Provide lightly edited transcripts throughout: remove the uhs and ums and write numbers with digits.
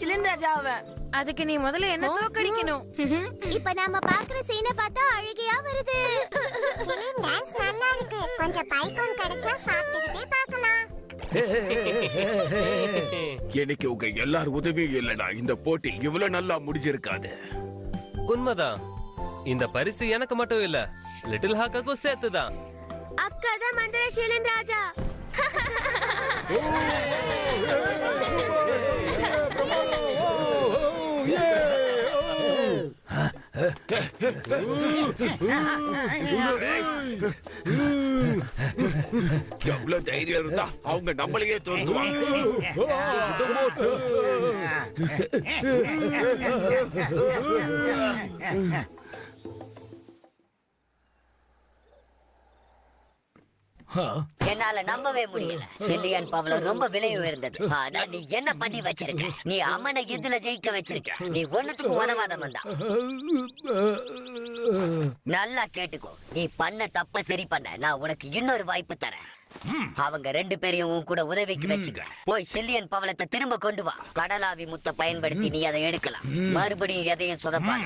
Cillian ராஜா அவன். அதுக்கு நீ முதல்ல என்ன தோக்கடிக்கணும். இப்ப நாம பாக்குற சீனை பார்த்தா அழுகையா வருது. டான்ஸ் நல்லா இருக்கு. கொஞ்சம் பைக்கோன் கிடைச்சா சாப்பிட்டுட்டே பார்க்கலாம். எனக்கு உங்க எல்லார் உதவியும் இல்லனா இந்த போட்டி இவ்வளவு நல்லா முடிஞ்சிருக்காது. உண்மைதான். இந்த பரிசு எனக்கு மட்டும் இல்ல, லிட்டில் ஹாக்காக்கும் சேர்த்துதான். அக்கா தான் மந்திர ஷீலன் ராஜா. எவ்வளவு தைரியம் இருந்தா அவங்க நம்மளையே தோற்றுவாங்க. என்னால நம்பவே முடியல. சில்லியன் பவளம் ரொம்ப விலை உயர்ந்தது. ஆனா நீ என்ன பண்ணி வச்சிருக்க? நீ அம்மனை இதுல ஜெயிக்க வச்சிருக்க. நீ ஒண்ணுத்துக்கு உதவாதம் வந்தா. நல்லா கேட்டுக்கோ, நீ பண்ண தப்ப சரி பண்ண நான் உனக்கு இன்னொரு வாய்ப்பு தரேன். அவங்க 2 பேரையும் உன் கூட உதவிக்கு வச்சுக்க. போய் சில்லியன் பவளத்தை திரும்ப கொண்டு வா. கடலாவி முத்தை பயன்படுத்தி நீ அதை எடுக்கலாம். மறுபடியும் எதையும் சொதப்பாத.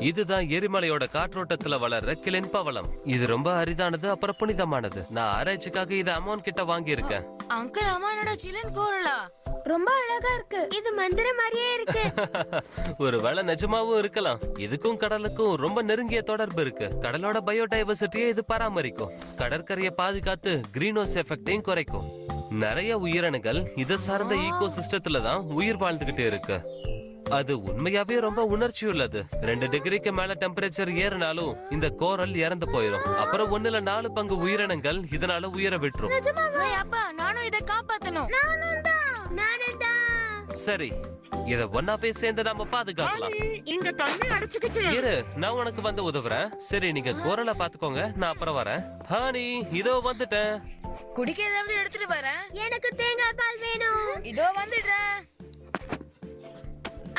இதுதான் எரிமலையோட காற்றோட்டத்துல வளர்ற கிளின் பவளம். இது ரொம்ப அரிதானது, அப்புறம் புனிதமானது. நான் ஆராய்ச்சிக்காக இதை அம்மான் கிட்ட வாங்கி இருக்கேன். அங்கிள், அம்மா என்னோட சிலின் கோரலா ரொம்ப அழகா இருக்கு. இது மந்திர மாதிரியே இருக்கு. ஒரு வேளை நிஜமாவும் இருக்கலாம். இதுக்கும் கடலுக்கும் ரொம்ப நெருங்கிய தொடர்பு இருக்கு. கடலோட பயோடைவர்சிட்டியை இது பராமரிக்கும். கடற்கரையை பாதுகாத்து கிரீன் ஹவுஸ் எஃபெக்டையும் குறைக்கும். நிறைய உயிரினங்கள் இதை சார்ந்த ஈகோ சிஸ்டத்துல தான் உயிர் வாழ்ந்துகிட்டு இருக்கு. அது உண்மையாவே ரொம்ப உணர்ச்சி உள்ளது. 2 டிகிரிக்கு மேல டெம்பரேச்சர் ஏறினாலும் இந்த கோரல் இறந்து போயிடும். அப்புறம் 1/4 4 பங்கு உயிரினங்கள் இதனால உயிரை விட்டுரும். அப்பா, நானும் இதை காப்பாத்தணும். சரி, இத ஒன்னாவே சேர்ந்து நாம பாதுகாக்கலாம். இங்க தண்ணி அடிச்சுக்கிச்சு. இரு, நான் உனக்கு வந்து உதவுறேன். சரி, நீங்க கோரலை பாத்துக்கோங்க, நான் அப்புறம் வரேன். ஹானி, இதோ வந்துட்டேன். குடிக்க ஏதாவது எடுத்துட்டு வரேன். எனக்கு தேங்காய் பால் வேணும். இதோ வந்துடுறேன்.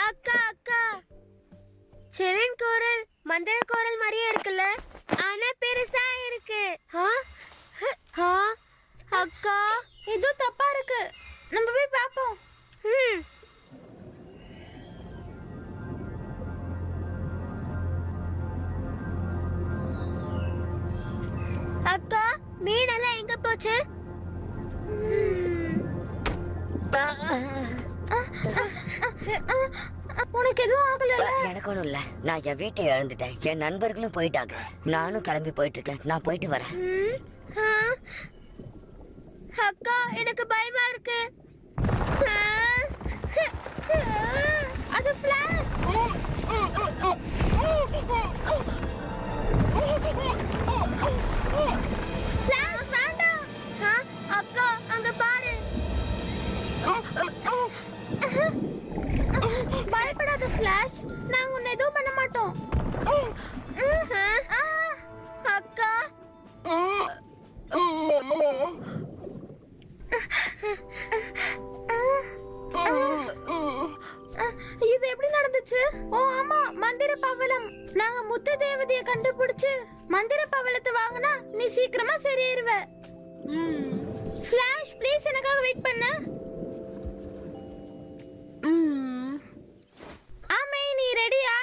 அக்கா அக்கா, சிலின் கோரல் மந்திர கோரல் மாதிரியே இருக்குல்ல, ஆனா பெருசா இருக்கு. அக்கா, ஏதோ தப்பா இருக்கு. நம்ம போய் பாப்போம். அக்கா, மீனெல்லாம் எங்க போச்சு? உனக்கு எதுவும் ஆகல? எனக்கு ஒண்ணும் இல்ல. நான் என் வீட்டை இழந்துட்டேன். என் நண்பர்களும் போயிட்டாங்க. நானும் கிளம்பி போயிட்டு இருக்கேன். நான் போயிட்டு வரேன். அக்கா, எனக்கு பயமா இருக்கு. அது ஃபிளாஷ். ஃபிளாஷ் வேண்டாம். அக்கா, அங்க பாரு. பயப்படாத ஃபிளாஷ், நாங்க உன்னை எதுவும் பண்ண மாட்டோம். அக்கா, இது எப்படி நடந்துச்சு? ஓ ஆமா, மந்திர பவளம். நாங்க முத்து தேவதைய கண்டுபிடிச்சு மந்திர பவளத்தை வாங்கினா நீ சீக்கிரமா சரியாயிருவ. ஃபிளாஷ், ப்ளீஸ் எனக்காக வெயிட் பண்ணு. ஆமே, நீ ரெடியா?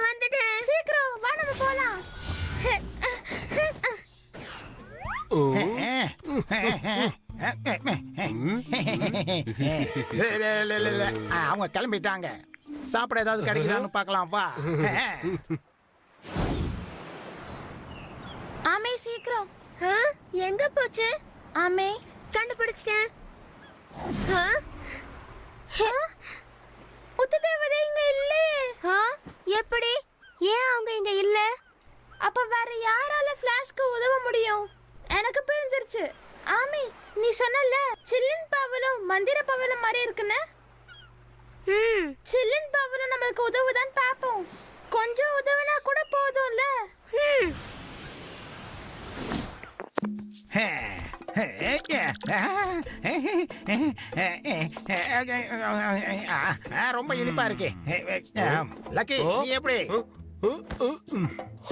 வந்துட்டேன். சீக்கிரம் வா, நம்ம போலாம். அவங்க கிளம்பிட்டாங்க. சாப்பிட ஏதாவது கிடைக்குதான்னு பார்க்கலாம் வா. ஆமே, சீக்கிரம். எங்க போச்சு? ஆமே, கண்டுபிடிச்சிட்டேன். முத்து தேவதை இங்க இல்லையே. எப்படி? ஏன் அவங்க இங்க இல்ல? அப்ப வேற யாரால ஃபிளாஷ்க்கு உதவ முடியும்? எனக்கு புரிஞ்சிருச்சு. ஆமி, நீ சொன்னல சில்லின் பவளம் மந்திர பவளம் மாதிரி இருக்குன்னு. சில்லின் பவளம் நமக்கு உதவுதான் பாப்போம். கொஞ்சம் உதவினா கூட போதும்ல. ரொம்ப இனிப்பா இருக்கு. லக்கி, நீ எப்படி?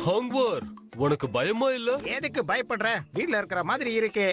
ஹோங்வோர், உனக்கு பயமா இல்ல? எதுக்கு பயப்படுற? வீட்ல இருக்கிற மாதிரி இருக்கு.